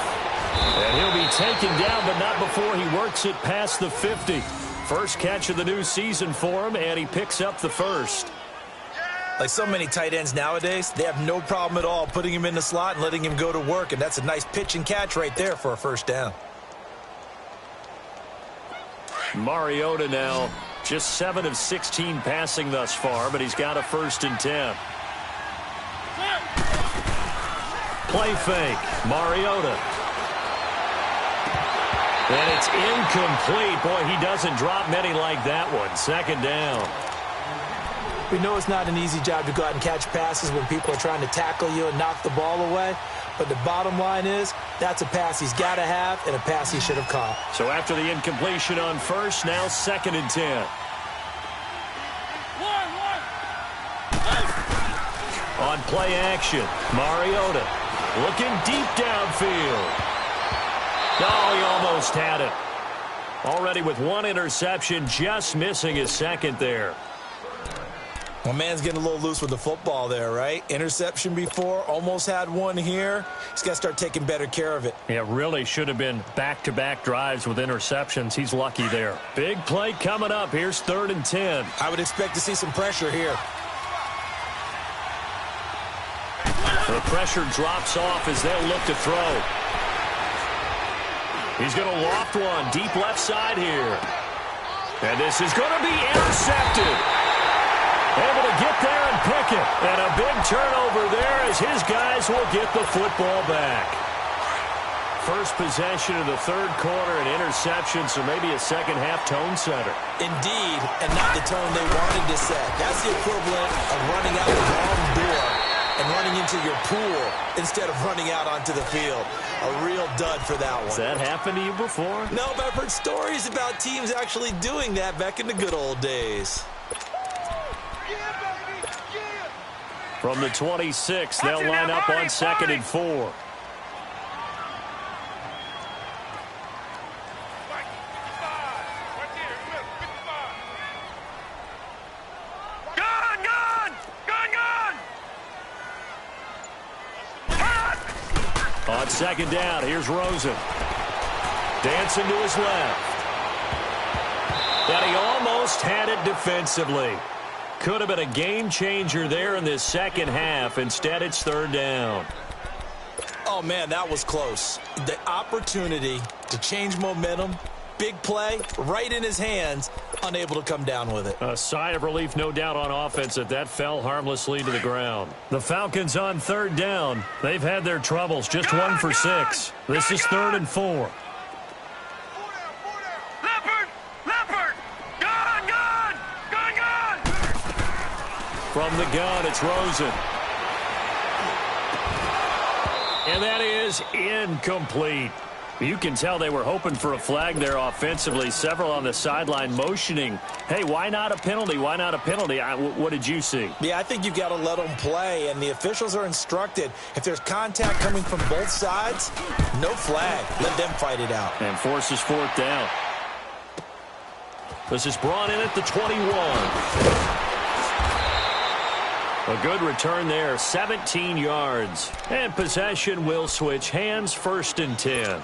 And he'll be taken down, but not before he works it past the 50. First catch of the new season for him, and he picks up the first. Like so many tight ends nowadays, they have no problem at all putting him in the slot and letting him go to work. And that's a nice pitch and catch right there for a first down. Mariota now just 7 of 16 passing thus far, but he's got a 1st and 10. Play fake. Mariota. And it's incomplete. Boy, he doesn't drop many like that one. 2nd down. We know it's not an easy job to go out and catch passes when people are trying to tackle you and knock the ball away. But the bottom line is, that's a pass he's got to have and a pass he should have caught. So after the incompletion on 1st, now 2nd and 10. On play action, Mariota looking deep downfield. Oh, he almost had it. Already with 1 interception, just missing his 2nd there. Well, man's getting a little loose with the football there, right? Interception before, almost had one here. He's got to start taking better care of it. Yeah, really should have been back-to-back drives with interceptions. He's lucky there. Big play coming up. Here's 3rd and 10. I would expect to see some pressure here. The pressure drops off as they'll look to throw. He's going to loft one deep left side here. And this is going to be intercepted. Able to get there and pick it. And a big turnover there as his guys will get the football back. First possession of the 3rd quarter, an interception, so maybe a second-half tone setter. Indeed, and not the tone they wanted to set. That's the equivalent of running out the wrong door and running into your pool instead of running out onto the field. A real dud for that one. Has that happened to you before? No, but I've heard stories about teams actually doing that back in the good old days. From the 26, they'll line up on 2nd and 4. On 2nd down, here's Rosen. Dancing to his left. And he almost had it defensively. Could have been a game changer there in this second half. Instead, it's 3rd down. Oh, man, that was close. The opportunity to change momentum, big play, right in his hands, unable to come down with it. A sigh of relief, no doubt, on offense that fell harmlessly to the ground. The Falcons on 3rd down. They've had their troubles, just 1 for 6. This is 3rd and 4. From the gun, it's Rosen. And that is incomplete. You can tell they were hoping for a flag there offensively. Several on the sideline motioning, hey, why not a penalty? Why not a penalty? What did you see? Yeah, I think you've got to let them play, and the officials are instructed. If there's contact coming from both sides, no flag. Let them fight it out. And forces 4th down. This is brought in at the 21. A good return there, 17 yards. And possession will switch hands, 1st and 10.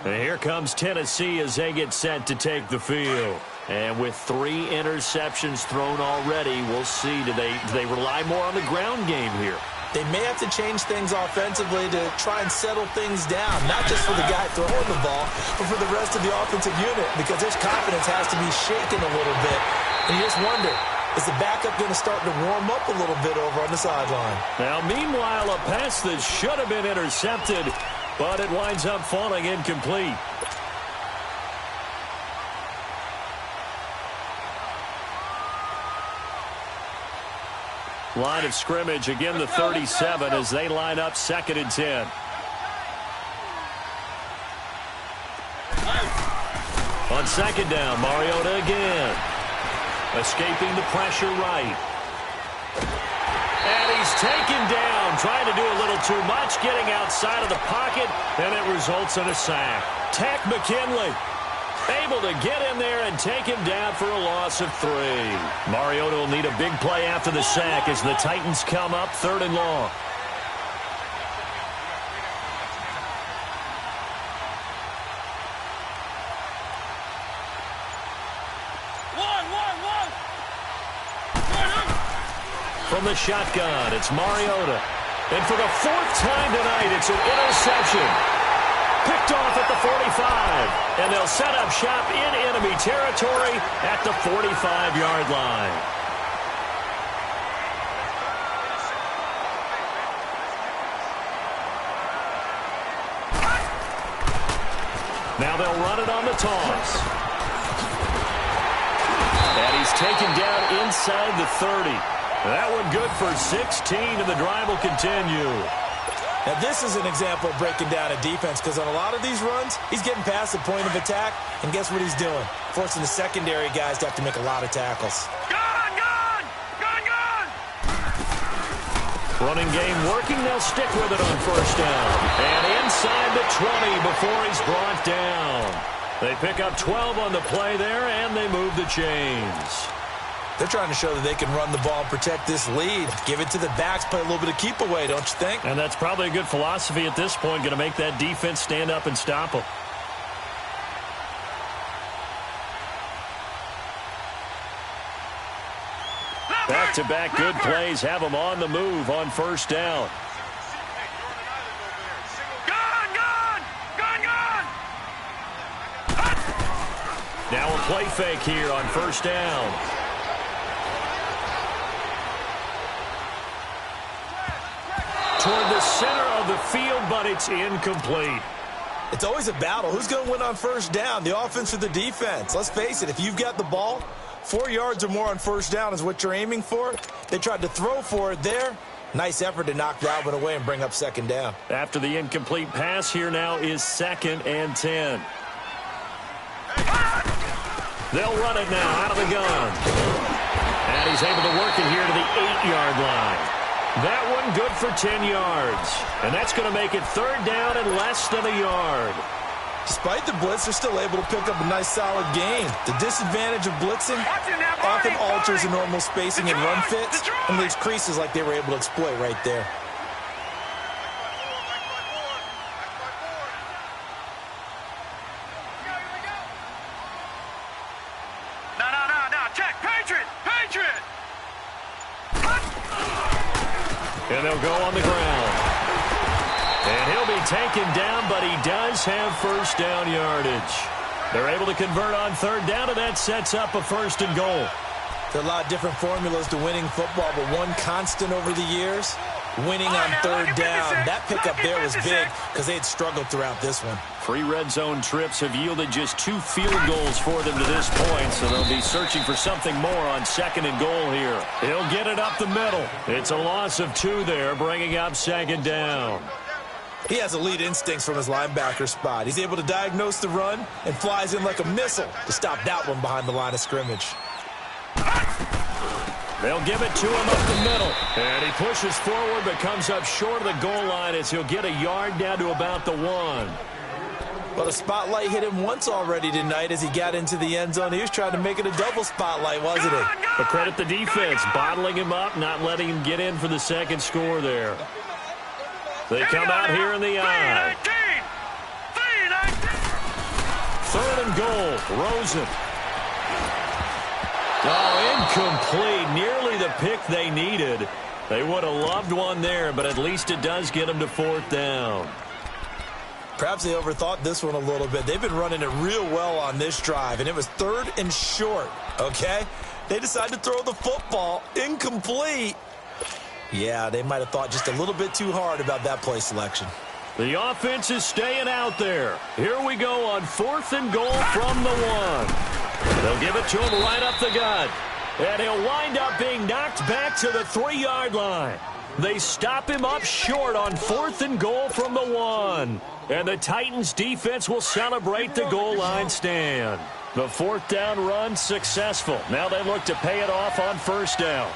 And here comes Tennessee as they get set to take the field. And with 3 interceptions thrown already, we'll see. Do they rely more on the ground game here? They may have to change things offensively to try and settle things down, not just for the guy throwing the ball, but for the rest of the offensive unit, because his confidence has to be shaken a little bit. And you just wonder, is the backup going to start to warm up a little bit over on the sideline? Now, meanwhile, a pass that should have been intercepted, but it winds up falling incomplete. Line of scrimmage, again the 37 as they line up 2nd and 10. On 2nd down, Mariota again. Escaping the pressure right. And he's taken down, trying to do a little too much, getting outside of the pocket, and it results in a sack. Tack McKinley able to get in there and take him down for a loss of 3. Mariota will need a big play after the sack as the Titans come up 3rd and long. From the shotgun, it's Mariota. And for the 4th time tonight, it's an interception. Picked off at the 45. And they'll set up shop in enemy territory at the 45-yard line. Now they'll run it on the toss. And he's taken down inside the 30. That one good for 16, and the drive will continue. Now, this is an example of breaking down a defense, because on a lot of these runs, he's getting past the point of attack, and guess what he's doing? Forcing the secondary guys to have to make a lot of tackles. Gun, gun! Gun, gun! Running game working, they'll stick with it on 1st down. And inside the 20 before he's brought down. They pick up 12 on the play there, and they move the chains. They're trying to show that they can run the ball and protect this lead. Give it to the backs, play a little bit of keep away, don't you think? And that's probably a good philosophy at this point, going to make that defense stand up and stop them. Back-to-back good plays have them on the move on 1st down. Gun, gun! Gun, gun! Now a play fake here on 1st down. Toward the center of the field, but it's incomplete. It's always a battle. Who's going to win on 1st down, the offense or the defense? Let's face it, if you've got the ball, 4 yards or more on 1st down is what you're aiming for. They tried to throw for it there. Nice effort to knock that one away and bring up second down. After the incomplete pass, here now is 2nd and 10. They'll run it now out of the gun. And he's able to work it here to the 8-yard line. That one good for 10 yards. And that's going to make it 3rd down and less than a yard. Despite the blitz, they're still able to pick up a nice solid gain. The disadvantage of blitzing often alters the normal spacing and run fits and leaves creases like they were able to exploit right there. No. Check. Patriot. And they'll go on the ground. And he'll be taken down, but he does have 1st down yardage. They're able to convert on 3rd down, and that sets up a 1st and goal. There are a lot of different formulas to winning football, but one constant over the years, winning on 3rd down. That pickup there was big because they had struggled throughout this one. 3 red zone trips have yielded just 2 field goals for them to this point, so they'll be searching for something more on 2nd and goal here. He'll get it up the middle. It's a loss of 2 there, bringing up 2nd down. He has elite instincts from his linebacker spot. He's able to diagnose the run and flies in like a missile to stop that one behind the line of scrimmage. They'll give it to him up the middle. And he pushes forward but comes up short of the goal line as he'll get a yard down to about the 1. Well, the spotlight hit him once already tonight as he got into the end zone. He was trying to make it a double spotlight, wasn't he? But credit the defense, bottling him up, not letting him get in for the 2nd score there. They come out here in the eye. 3rd and goal, Rosen. Oh, incomplete. Nearly the pick they needed. They would have loved one there, but at least it does get them to 4th down. Perhaps they overthought this one a little bit. They've been running it real well on this drive, and it was 3rd and short, okay? They decided to throw the football incomplete. Yeah, they might have thought just a little bit too hard about that play selection. The offense is staying out there. Here we go on 4th and goal from the 1. They'll give it to him right up the gut. And he'll wind up being knocked back to the 3-yard line. They stop him up short on 4th and goal from the 1. And the Titans defense will celebrate the goal line stand. The 4th down run successful. Now they look to pay it off on 1st down.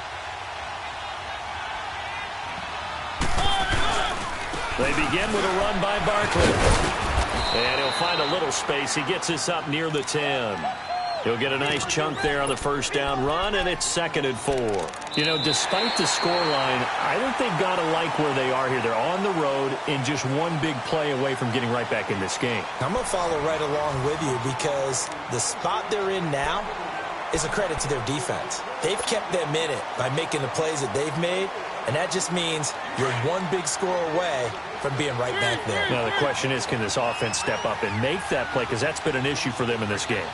They begin with a run by Barkley. And he'll find a little space. He gets this up near the 10. He'll get a nice chunk there on the 1st down run, and it's 2nd and 4. You know, despite the scoreline, I think they've got to like where they are here. They're on the road and just one big play away from getting right back in this game. I'm going to follow right along with you because the spot they're in now is a credit to their defense. They've kept them in it by making the plays that they've made, and that just means you're one big score away from being right back there. Now, the question is, can this offense step up and make that play? Because that's been an issue for them in this game.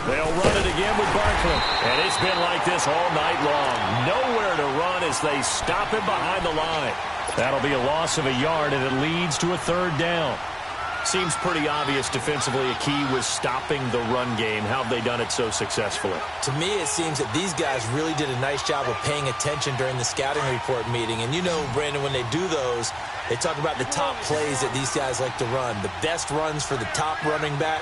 They'll run it again with Barkley. And it's been like this all night long. Nowhere to run as they stop him behind the line. That'll be a loss of a yard, and it leads to a 3rd down. Seems pretty obvious defensively a key was stopping the run game. How have they done it so successfully? To me, it seems that these guys really did a nice job of paying attention during the scouting report meeting. And you know, Brandon, when they do those, they talk about the top plays that these guys like to run. The best runs for the top running back,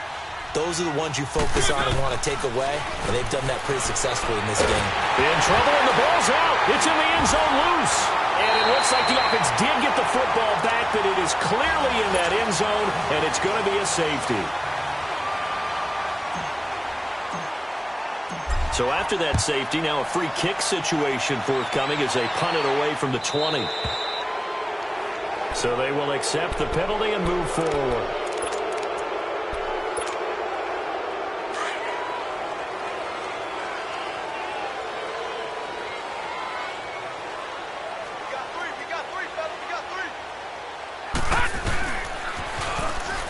those are the ones you focus on and want to take away. And they've done that pretty successfully in this game. In trouble, and the ball's out. It's in the end zone loose. And it looks like the offense did get the football back, but it is clearly in that end zone, and it's going to be a safety. So after that safety, now a free kick situation forthcoming as they punt it away from the 20. So they will accept the penalty and move forward.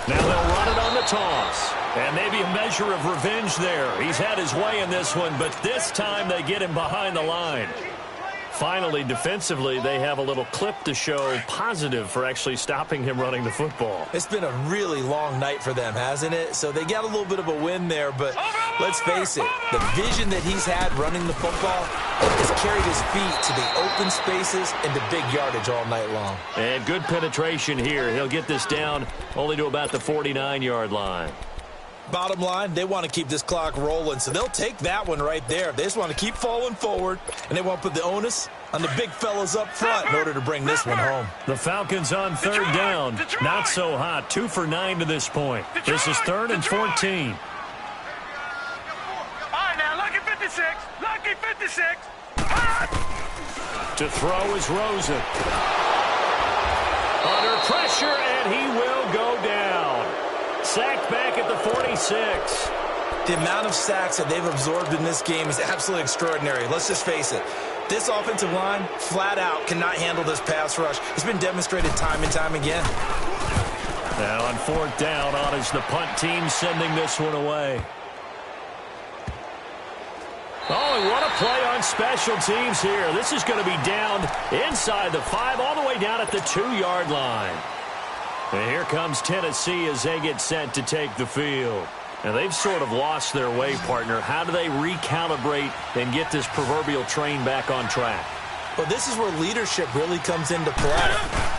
Now they'll run it on the toss. And maybe a measure of revenge there. He's had his way in this one, but this time they get him behind the line. Finally, defensively, they have a little clip to show positive for actually stopping him running the football. It's been a really long night for them, hasn't it? So they got a little bit of a win there, but Let's face it, the vision that he's had running the football has carried his feet to the open spaces and to big yardage all night long. And good penetration here. He'll get this down only to about the 49-yard line. Bottom line, they want to keep this clock rolling, so they'll take that one right there. They just want to keep falling forward, and they want to put the onus on the big fellas up front in order to bring this one home. The Falcons on third down. Not so hot. 2 for 9 to this point. This is 3rd and 14. Lucky 56. Lucky 56. To throw is Rosen. Under pressure, and he will go down. Sacked back at the 46. The amount of sacks that they've absorbed in this game is absolutely extraordinary. Let's just face it. This offensive line, flat out, cannot handle this pass rush. It's been demonstrated time and time again. Now on 4th down, on is the punt team sending this one away. Oh, and what a play on special teams here. This is going to be down inside the 5, all the way down at the 2-yard line. And here comes Tennessee as they get set to take the field. And they've sort of lost their way, partner. How do they recalibrate and get this proverbial train back on track? Well, this is where leadership really comes into play.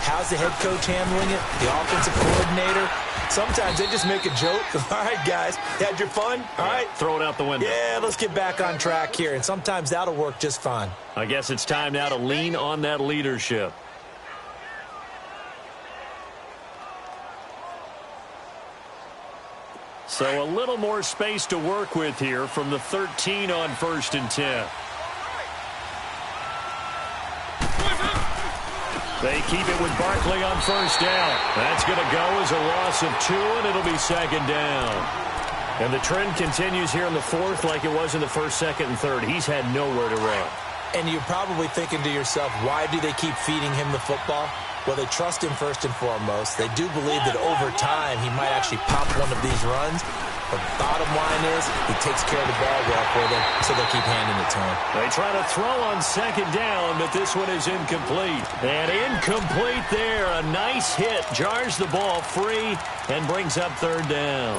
How's the head coach handling it? The offensive coordinator? Sometimes they just make a joke. All right, guys, you had your fun? All right. Throw it out the window. Yeah, let's get back on track here. And sometimes that'll work just fine. I guess it's time now to lean on that leadership. So a little more space to work with here from the 13 on 1st and 10. They keep it with Barkley on 1st down. That's going to go as a loss of 2, and it'll be 2nd down. And the trend continues here in the 4th like it was in the 1st, 2nd, and 3rd. He's had nowhere to run. And you're probably thinking to yourself, why do they keep feeding him the football? Well, they trust him first and foremost. They do believe that over time he might actually pop one of these runs. But bottom line is he takes care of the ball well for them, so they'll keep handing it to him. They try to throw on 2nd down, but this one is incomplete. And incomplete there. A nice hit. Jars the ball free and brings up 3rd down.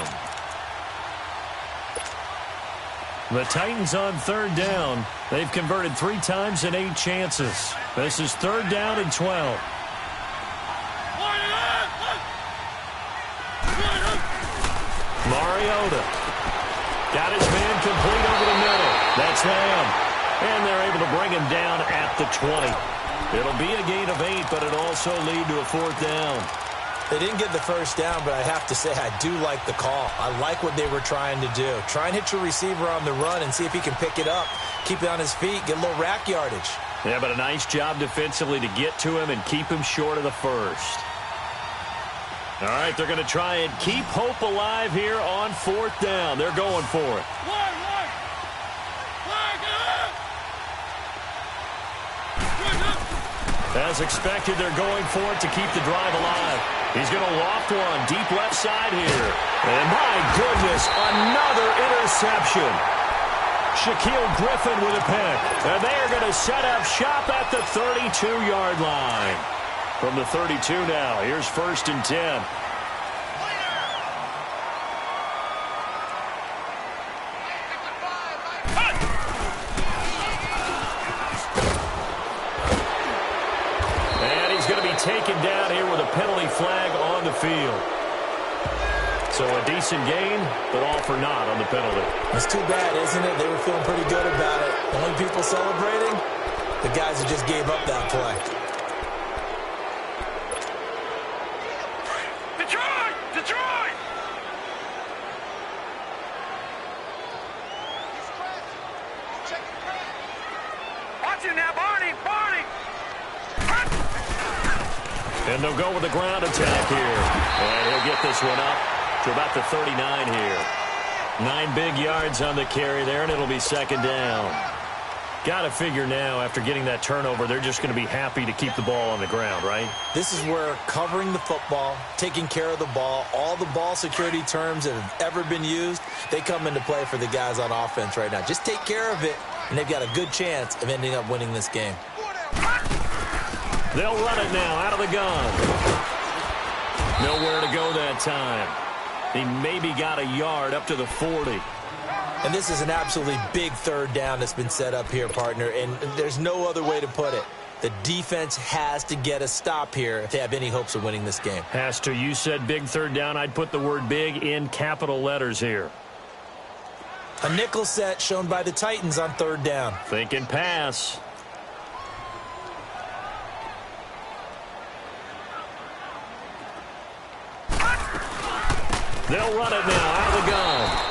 The Titans on 3rd down. They've converted 3 times in 8 chances. This is 3rd down and 12. Mariota got his man complete over the middle. That's them. And they're able to bring him down at the 20. It'll be a gain of 8, but it'll also lead to a 4th down. They didn't get the 1st down, but I have to say I do like the call. I like what they were trying to do. Try and hit your receiver on the run and see if he can pick it up, keep it on his feet, get a little rack yardage. Yeah, but a nice job defensively to get to him and keep him short of the 1st. All right, they're going to try and keep hope alive here on 4th down. They're going for it. As expected, they're going for it to keep the drive alive. He's going to loft one deep left side here. And my goodness, another interception. Shaquille Griffin with a pick. And they are going to set up shop at the 32-yard line. From the 32 now, here's 1st and 10. And he's going to be taken down here with a penalty flag on the field. So a decent gain, but all for naught on the penalty. It's too bad, isn't it? They were feeling pretty good about it. Only people celebrating, the guys who just gave up that play. And they'll go with the ground attack here. And he'll get this one up to about the 39 here. 9 big yards on the carry there, and it'll be 2nd down. Got to figure now, after getting that turnover, they're just going to be happy to keep the ball on the ground, right? This is where covering the football, taking care of the ball, all the ball security terms that have ever been used, they come into play for the guys on offense right now. Just take care of it, and they've got a good chance of ending up winning this game. They'll run it now out of the gun. Nowhere to go that time. He maybe got a yard up to the 40. And this is an absolutely big third down that's been set up here, partner, and there's no other way to put it. The defense has to get a stop here if they have any hopes of winning this game. Has to. You said big third down. I'd put the word big in capital letters here. A nickel set shown by the Titans on third down. Thinking pass. They'll run it now out of the gun.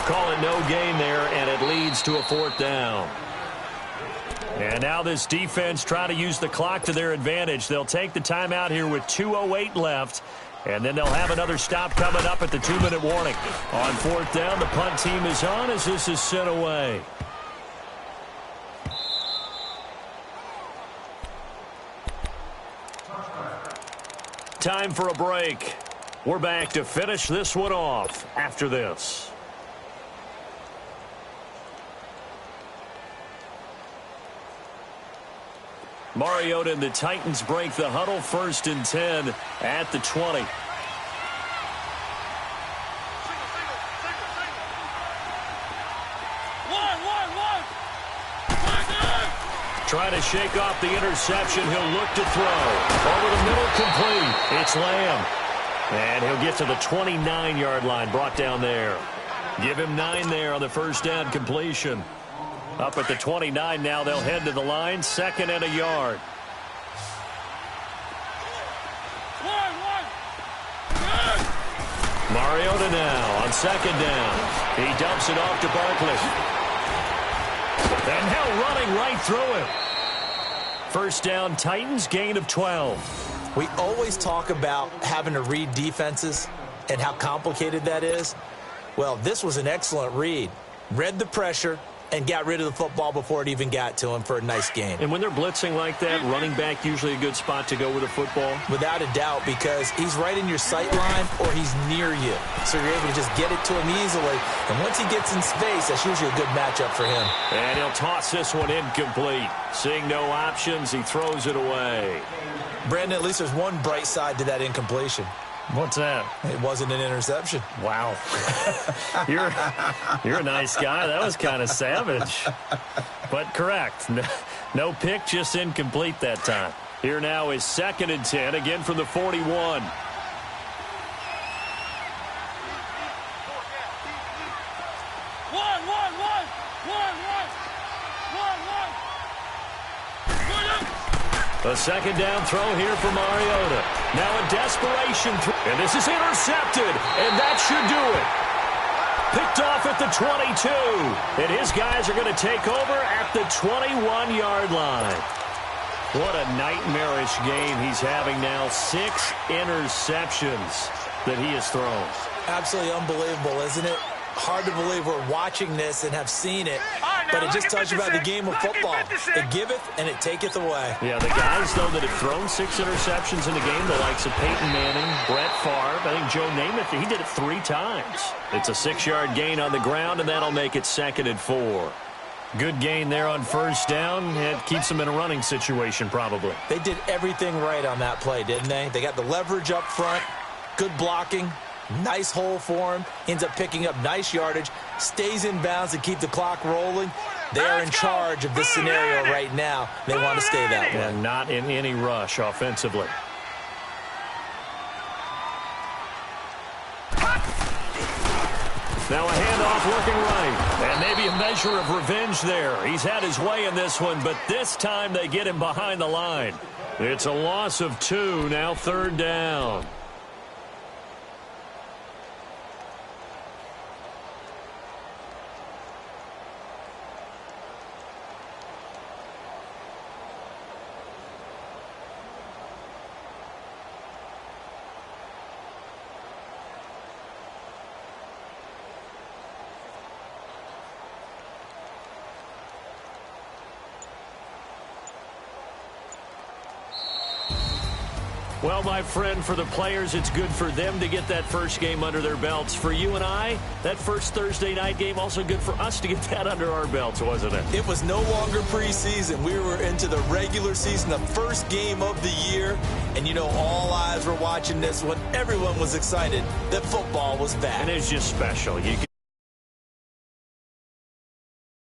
Call it no gain there, and it leads to a fourth down. And now this defense trying to use the clock to their advantage. They'll take the timeout here with 2:08 left, and then they'll have another stop coming up at the 2-minute warning. On fourth down, the punt team is on as this is sent away. Time for a break. We're back to finish this one off after this. Mariota and the Titans break the huddle, 1st and 10 at the 20. Trying to shake off the interception. He'll look to throw. Over the middle, complete. It's Lamb. And he'll get to the 29-yard line, brought down there. Give him 9 there on the first down completion. Up at the 29 now, they'll head to the line, 2nd and a yard. Mariota now on 2nd down. He dumps it off to Barkley. And now running right through him. First down, Titans, gain of 12. We always talk about having to read defenses and how complicated that is. Well, this was an excellent read. Read the pressure and got rid of the football before it even got to him for a nice gain. And when they're blitzing like that, running back usually a good spot to go with a football? Without a doubt, because he's right in your sight line or he's near you. So you're able to just get it to him easily. And once he gets in space, that's usually a good matchup for him. And he'll toss this one incomplete. Seeing no options, he throws it away. Brandon, at least there's one bright side to that incompletion. What's that? It wasn't an interception. Wow. You're a nice guy. That was kind of savage. But correct. No pick, just incomplete that time. Here now is 2nd and 10, again from the 41. A 2nd down throw here for Mariota. Now a desperation throw. And this is intercepted. And that should do it. Picked off at the 22. And his guys are going to take over at the 21-yard line. What a nightmarish game he's having now. 6 interceptions that he has thrown. Absolutely unbelievable, isn't it? Hard to believe we're watching this and have seen it, but it just tells you about the game of football. It giveth and it taketh away. Yeah, the guys, though, that have thrown 6 interceptions in a game, the likes of Peyton Manning, Brett Favre, I think Joe Namath, he did it 3 times. It's a 6-yard gain on the ground, and that'll make it 2nd and 4. Good gain there on first down. It keeps them in a running situation, probably. They did everything right on that play, didn't they? They got the leverage up front, good blocking. Nice hole for him. Ends up picking up nice yardage. Stays in bounds to keep the clock rolling. They are in charge of this scenario right now. They want to stay that way. And not in any rush offensively. Now a handoff working right. And maybe a measure of revenge there. He's had his way in this one, but this time they get him behind the line. It's a loss of 2, now 3rd down. Well, my friend, for the players, it's good for them to get that first game under their belts. For you and I, that first Thursday night game, also good for us to get that under our belts, wasn't it? It was no longer preseason. We were into the regular season, the first game of the year. And, you know, all eyes were watching this one. Everyone was excited that football was back. And it's just special. You can